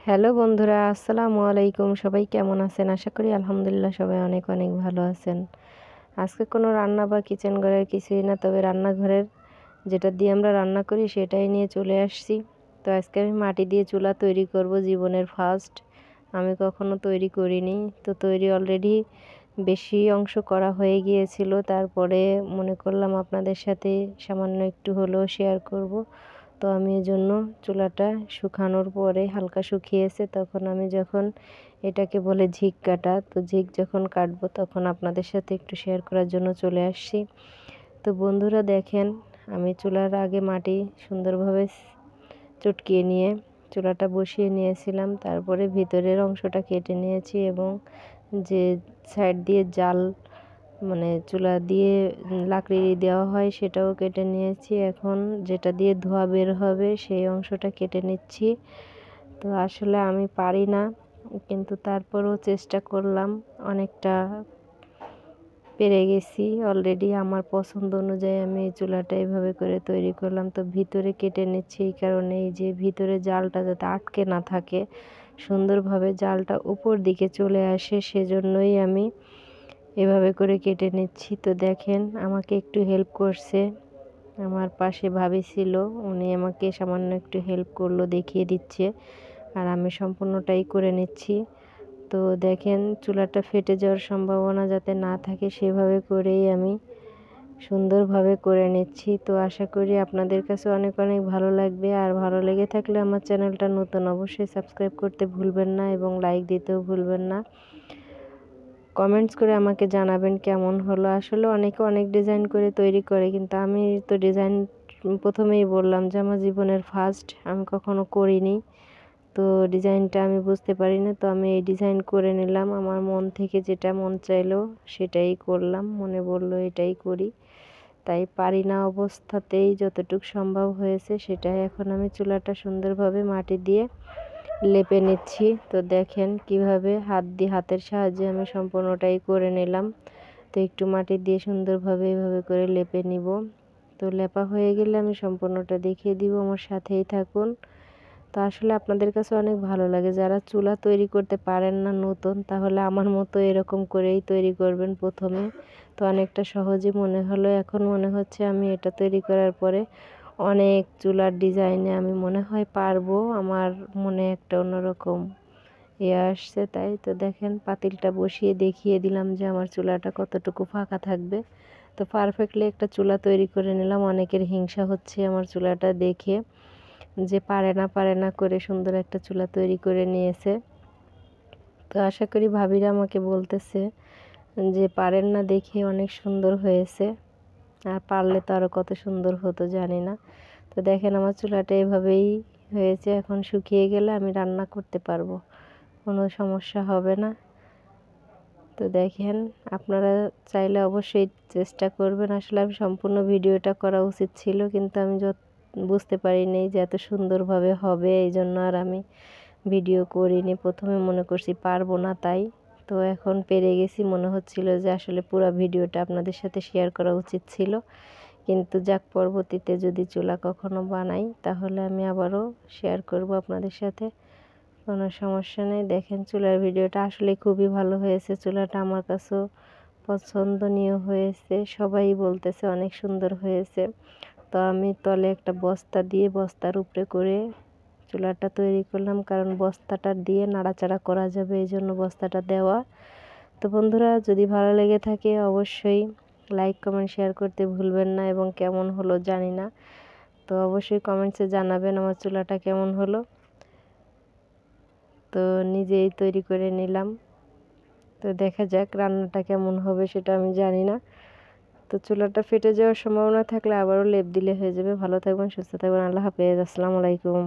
Hello বন্ধুরা, আসসালামু আলাইকুম। সবাই কেমন আছেন? আশা করি আলহামদুলিল্লাহ সবাই অনেক অনেক ভালো আছেন। আজকে কোনো রান্না বা কিচেন ঘরের কিছুই না, তবে রান্নাঘরের যেটা দিয়ে আমরা রান্না করি সেটাই নিয়ে চলে আসছি। তো আজকে আমি মাটি দিয়ে চুলা তৈরি করব, জীবনের ফার্স্ট। আমি কখনো তৈরি করিনি। তো তৈরি অলরেডি বেশি অংশ করা হয়ে গিয়েছিল, তারপরে মনে করলাম আপনাদের সাথে সামান্য একটু হলেও শেয়ার করব। তো আমি এজন্য চুলাটা শুকানোর পরে হালকা শুকিয়েছে, তখন আমি যখন এটাকে বলে ঝিক কাটা, তো ঝিক যখন কাটবো তখন আপনাদের সাথে একটু শেয়ার করার জন্য চলে আসছি। তো বন্ধুরা দেখেন, আমি চুলার আগে মাটি সুন্দরভাবে চটকিয়ে নিয়ে চুলাটা বসিয়ে নিয়েছিলাম, তারপরে ভিতরের অংশটা কেটে নিয়েছি এবং যে সাইড দিয়ে জাল মানে চুলা দিয়ে লাকড়ি দেওয়া হয় সেটাও কেটে নিয়েছি। এখন যেটা দিয়ে ধোঁয়া বের হবে সেই অংশটা কেটে নিচ্ছি। তো আসলে আমি পারি না, কিন্তু তারপরেও চেষ্টা করলাম। অনেকটা পেরে গেছি অলরেডি। আমার পছন্দ অনুযায়ী আমি এই চুলাটা এইভাবে করে তৈরি করলাম। তো ভিতরে কেটে নিচ্ছি এই কারণে, যে ভিতরে জালটা যাতে আটকে না থাকে, সুন্দরভাবে জালটা উপর দিকে চলে আসে, সেজন্যই আমি এভাবে করে কেটে নিচ্ছি। তো দেখেন, আমাকে একটু হেল্প করছে, আমার পাশে ভাবি ছিল, উনি আমাকে সামান্য একটু হেল্প করলো, দেখিয়ে দিচ্ছে, আর আমি সম্পূর্ণটাই করে নিচ্ছি। তো দেখেন, চুলাটা ফেটে যাওয়ার সম্ভাবনা যাতে না থাকে সেভাবে করেই আমি সুন্দরভাবে করে নিচ্ছি। তো আশা করি আপনাদের কাছে অনেক অনেক ভালো লাগবে, আর ভালো লেগে থাকলে আমার চ্যানেলটা নতুন অবশ্যই সাবস্ক্রাইব করতে ভুলবেন না এবং লাইক দিতেও ভুলবেন না। কমেন্টস করে আমাকে জানাবেন কেমন হলো। আসলে অনেকে অনেক ডিজাইন করে তৈরি করে, কিন্তু আমি তো ডিজাইন প্রথমেই বললাম যে আমার জীবনের ফার্স্ট, আমি কখনো করিনি। তো ডিজাইনটা আমি বুঝতে পারি না, তো আমি এই ডিজাইন করে নিলাম। আমার মন থেকে যেটা মন চাইলো সেটাই করলাম, মনে বললো এটাই করি, তাই পারি না অবস্থাতেই যতটুকু সম্ভব হয়েছে সেটাই এখন আমি চুলাটা সুন্দরভাবে মাটি দিয়ে লেপে নিচ্ছি। তো দেখেন কিভাবে হাতের সাহায্যে আমি সম্পূর্ণটাই করে নিলাম। তো একটু মাটি দিয়ে সুন্দরভাবে এভাবে করে লেপে নিব। তো লেপা হয়ে গেলে আমি সম্পূর্ণটা দেখিয়ে দিব, আমার সাথেই থাকুন। তো আসলে আপনাদের কাছে অনেক ভালো লাগে, যারা চুলা তৈরি করতে পারেন না নতুন, তাহলে আমার মতো এরকম করেই তৈরি করবেন প্রথমে। তো অনেকটা সহজই মনে হলো, এখন মনে হচ্ছে আমি এটা তৈরি করার পরে অনেক চুলার ডিজাইনে আমি মনে হয় পারবো। আমার মনে একটা অন্যরকম আসছে, তাই তো দেখেন পাতিলটা বসিয়ে দেখিয়ে দিলাম যে আমার চুলাটা কতটুকু ফাঁকা থাকবে। তো পারফেক্টলি একটা চুলা তৈরি করে নিলাম। অনেকের হিংসা হচ্ছে আমার চুলাটা দেখে, যে পারে না করে সুন্দর একটা চুলা তৈরি করে নিয়েছে। তো আশা করি ভাবিরা আমাকে বলতেছে যে পারেন না দেখে অনেক সুন্দর হয়েছে, আর পারলে তো আরও কত সুন্দর হতো জানি না। তো দেখেন আমার চুলাটা এভাবেই হয়েছে, এখন শুকিয়ে গেলে আমি রান্না করতে পারবো, কোনো সমস্যা হবে না। তো দেখেন, আপনারা চাইলে অবশ্যই চেষ্টা করবেন। আসলে আমি সম্পূর্ণ ভিডিওটা করা উচিত ছিল, কিন্তু আমি বুঝতে পারিনি যে এত সুন্দরভাবে হবে, এই জন্য আর আমি ভিডিও করিনি। প্রথমে মনে করছি পারবো না, তাই তো এখন পেরে গেছি। মনে হচ্ছিল যে আসলে পুরো ভিডিওটা আপনাদের সাথে শেয়ার করা উচিত ছিল, কিন্তু যাক, পরবর্তীতে যদি চুলা কখনো বানাই তাহলে আমি আবারও শেয়ার করব আপনাদের সাথে, কোনো সমস্যা নেই। দেখেন চুলার ভিডিওটা আসলে খুবই ভালো হয়েছে, চুলাটা আমার কাছেও পছন্দনীয় হয়েছে, সবাই বলতেছে অনেক সুন্দর হয়েছে। তো আমি তলে একটা বস্তা দিয়ে বস্তার উপরে করে চুলাটা তৈরি করলাম, কারণ বস্তাটা দিয়ে নাড়াচাড়া করা যাবে, এই জন্য বস্তাটা দেওয়া। তো বন্ধুরা, যদি ভালো লেগে থাকে অবশ্যই লাইক কমেন্ট শেয়ার করতে ভুলবেন না, এবং কেমন হলো জানি না, তো অবশ্যই কমেন্টসে জানাবেন আমার চুলাটা কেমন হলো। তো নিজেই তৈরি করে নিলাম, তো দেখা যাক রান্নাটা কেমন হবে সেটা আমি জানি না। তো চুলাটা ফেটে যাওয়ার সম্ভাবনা থাকলে আবারও লেপ দিলে হয়ে যাবে। ভালো থাকবেন, সুস্থ থাকবেন, আল্লাহ হাফেজ, আসসালামু আলাইকুম।